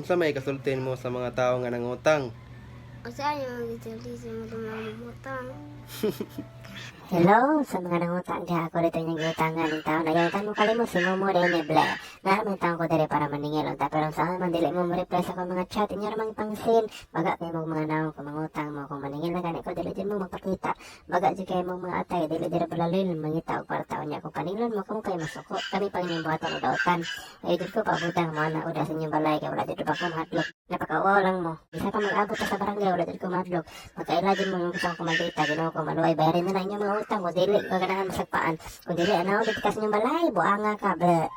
unsa may kasultin mo sa mga tao nga nangutang? O saan yung magigildi sa mga mamutang? Hello, sa mga nangutang diha ako dito yung giutangan ng tao. Nagaytan mo kalimot si Momo rin ni Ble. Naramang taong ko diri para maningil unta. Pero sa man dili mo reply sa akong mga chat. Inyo ramang pangsin. Baga kayo mong mga naong kung mangutang mo. Kung maningil na gani ko, dili din mo magpakita. Baga di kayo mong mga atay. Dili dira balalil. Mangita o para taon niya. Kung paningilon mo, kung kayo masuko. Kami pang inyong buhatan o dautan. Ay dito ko pabutang mo na uda sa inyong balay. Kaya wala dito pa ko mahadlok. Napakauwaw lang mo. Bisa ka mag-abot sa barangay. Wala dito ko mahadlok. Magkaila din mo yung kusang kumaldita. Ginawa ko maluay. Bayarin na lang inyong mga utang mo. Dili ko ganahan masagpaan. Kung dili, ano, dito kasi yung balay, buanga ka, ble.